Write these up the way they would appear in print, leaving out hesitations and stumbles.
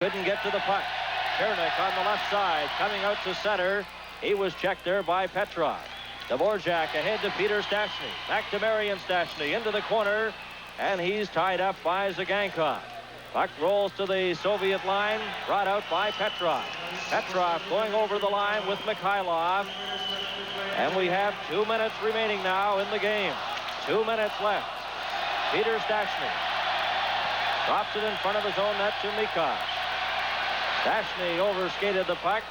couldn't get to the puck. Chernik on the left side, coming out to center. He was checked there by Petrov. Dvorak ahead to Peter Stastny. Back to Marian Stastny into the corner, and he's tied up by Zagankov. Puck rolls to the Soviet line, brought out by Petrov. Petrov going over the line with Mikhailov. And we have 2 minutes remaining now in the game. 2 minutes left. Peter Stastny drops it in front of his own net to Mikhail. Stastny overskated the puck.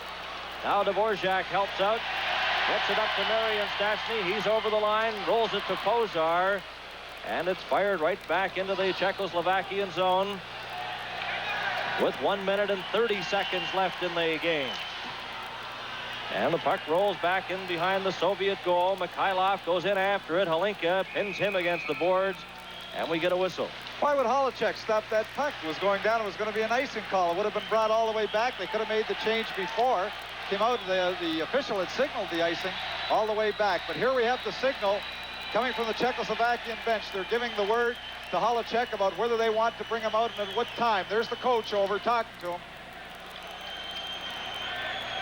Now Dvorak helps out. Gets it up to Marian Stastny. He's over the line, rolls it to Pozar. And it's fired right back into the Czechoslovakian zone with 1 minute and 30 seconds left in the game. And the puck rolls back in behind the Soviet goal. Mikhailov goes in after it. Halinka pins him against the boards, and we get a whistle. Why would Halicek stop that puck? It was going down. It was going to be an icing call. It would have been brought all the way back. They could have made the change before. Came out, the official had signaled the icing all the way back. But here we have the signal coming from the Czechoslovakian bench. They're giving the word to Halicek about whether they want to bring him out and at what time. There's the coach over talking to him.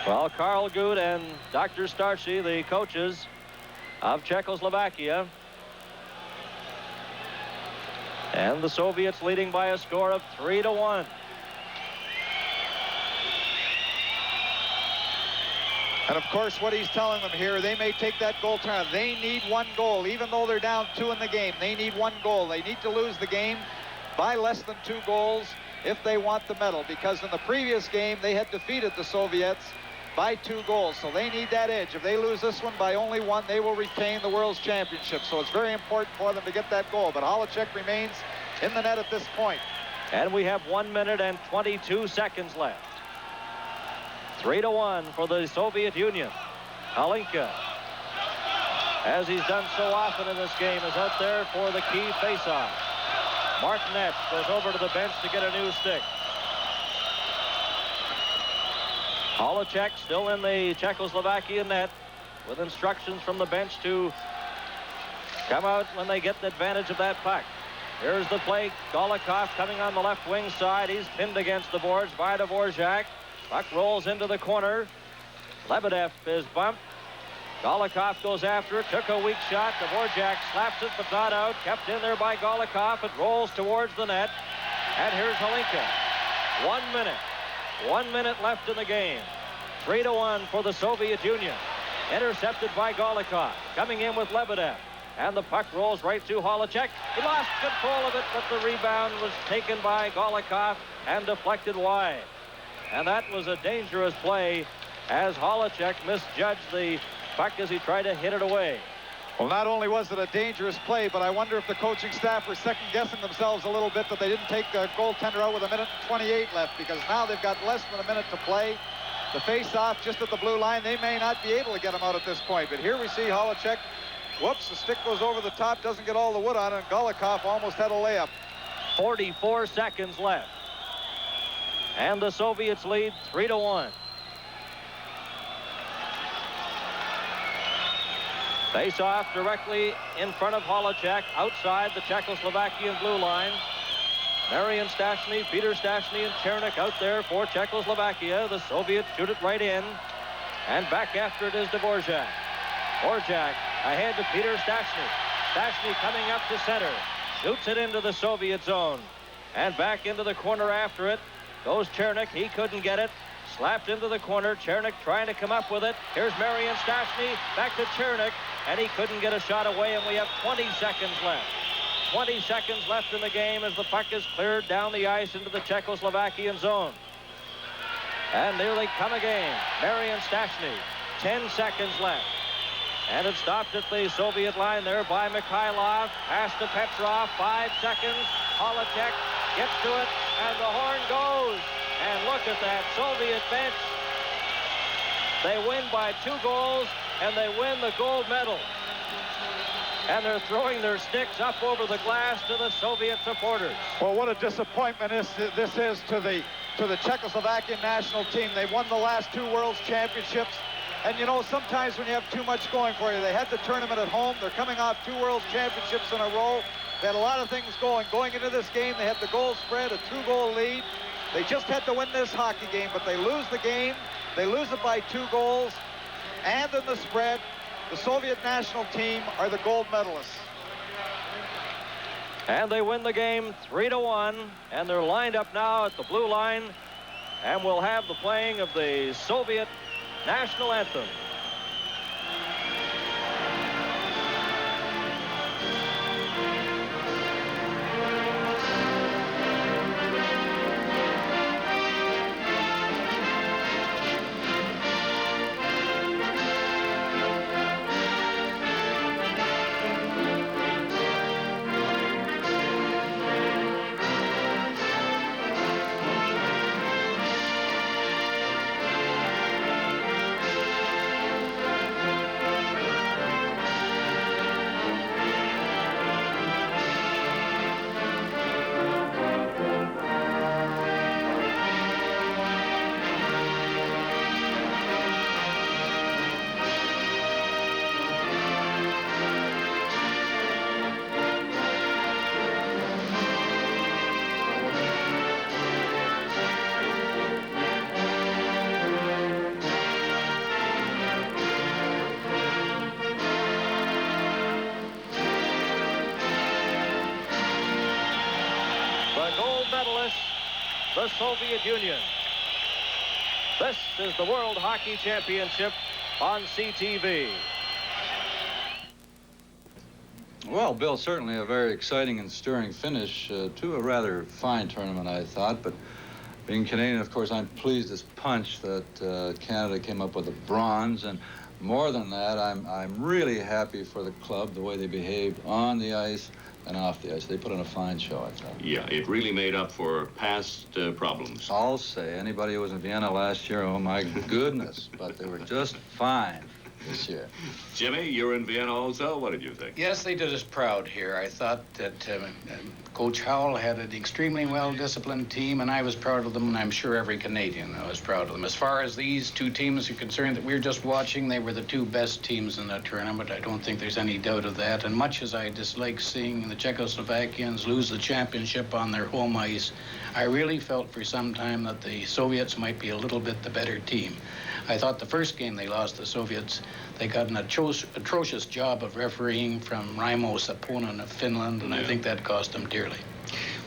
Well, Karl Gut and Dr. Starchy, the coaches of Czechoslovakia. And the Soviets leading by a score of 3-1. And of course, what he's telling them here, they may take that goal turn. They need 1 goal, even though they're down 2 in the game. They need 1 goal. They need to lose the game by less than 2 goals if they want the medal, because in the previous game, they had defeated the Soviets by 2 goals. So they need that edge. If they lose this one by only 1, they will retain the World's Championship. So it's very important for them to get that goal. But Halicek remains in the net at this point. And we have 1 minute and 22 seconds left. 3-1 for the Soviet Union. Halinka, as he's done so often in this game, is out there for the key faceoff. Martinez goes over to the bench to get a new stick. Halicek still in the Czechoslovakian net with instructions from the bench to come out when they get the advantage of that puck. Here's the play. Golikov coming on the left wing side. He's pinned against the boards by Dvorak. Puck rolls into the corner. Lebedev is bumped. Golikov goes after it. Took a weak shot. Dvorak slaps it, but not out. Kept in there by Golikov. It rolls towards the net. And here's Halinka. 1 minute. 1 minute left in the game. 3-1 for the Soviet Union. Intercepted by Golikov. Coming in with Lebedev. And the puck rolls right to Halicek. He lost control of it, but the rebound was taken by Golikov and deflected wide. And that was a dangerous play as Halicek misjudged the puck as he tried to hit it away. Well, not only was it a dangerous play, but I wonder if the coaching staff were second-guessing themselves a little bit that they didn't take the goaltender out with 1 minute and 28 left, because now they've got less than a minute to play. The face-off just at the blue line, they may not be able to get him out at this point. But here we see Halicek. Whoops, the stick goes over the top, doesn't get all the wood on it, and Golikov almost had a layup. 44 seconds left. And the Soviets lead 3-1. Face off directly in front of Halicek, outside the Czechoslovakian blue line. Marian Stastny, Peter Stastny, and Chernik out there for Czechoslovakia. The Soviets shoot it right in. And back after it is Dvorak. Dvorak ahead to Peter Stastny. Stastny coming up to center. Shoots it into the Soviet zone. And back into the corner after it goes Chernik. He couldn't get it. Slapped into the corner. Chernik trying to come up with it. Here's Marian Stastny. Back to Chernik. And he couldn't get a shot away. And we have 20 seconds left. 20 seconds left in the game as the puck is cleared down the ice into the Czechoslovakian zone. And there they come again. Marian Stastny. 10 seconds left. And it stopped at the Soviet line there by Mikhailov. Pass to Petrov. 5 seconds. Halicek gets to it. And the horn goes. And look at that Soviet bench. They win by 2 goals. And they win the gold medal. And they're throwing their sticks up over the glass to the Soviet supporters. Well, what a disappointment this is to the Czechoslovakian national team. They won the last 2 World Championships. And, you know, sometimes when you have too much going for you, they had the tournament at home. They're coming off 2 World Championships in a row. They had a lot of things going. Going into this game, they had the goal spread, a 2-goal lead. They just had to win this hockey game, but they lose the game. They lose it by 2 goals. And in the spread, the Soviet national team are the gold medalists. And they win the game 3-1, and they're lined up now at the blue line, and we'll have the playing of the Soviet national anthem. The Soviet Union. This is the World Hockey Championship on CTV. Well, Bill, certainly a very exciting and stirring finish to a rather fine tournament, I thought. But being Canadian, of course, I'm pleased as punch that Canada came up with a bronze. And more than that, I'm really happy for the club, the way they behaved on the ice and off the ice. They put on a fine show, I thought. Yeah, it really made up for past problems. I'll say, anybody who was in Vienna last year, oh my goodness, but they were just fine this year. Jimmy, you're in Vienna also. What did you think? Yes, they did us proud here. I thought that Coach Howell had an extremely well-disciplined team, and I was proud of them, and I'm sure every Canadian was proud of them. As far as these 2 teams are concerned that we're just watching, they were the 2 best teams in that tournament. I don't think there's any doubt of that. And much as I dislike seeing the Czechoslovakians lose the championship on their home ice, I really felt for some time that the Soviets might be a little bit the better team. I thought the first game they lost, the Soviets, they got an atrocious job of refereeing from Raimo Saponen of Finland, and I think that cost them dearly.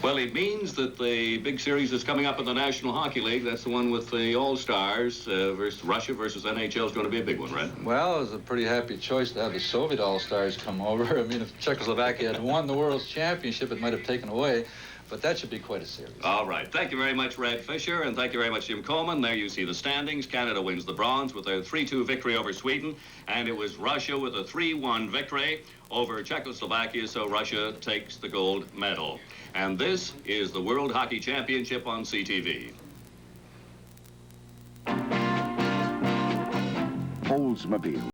Well, it means that the big series that's coming up in the National Hockey League, that's the one with the All-Stars versus Russia versus NHL, is going to be a big one, right? Well, it was a pretty happy choice to have the Soviet All-Stars come over. I mean, if Czechoslovakia had won the World Championship, it might have taken away. But that should be quite a series. All right. Thank you very much, Red Fisher, and thank you very much, Jim Coleman. There you see the standings. Canada wins the bronze with a 3-2 victory over Sweden, and it was Russia with a 3-1 victory over Czechoslovakia, so Russia takes the gold medal. And this is the World Hockey Championship on CTV. Oldsmobile.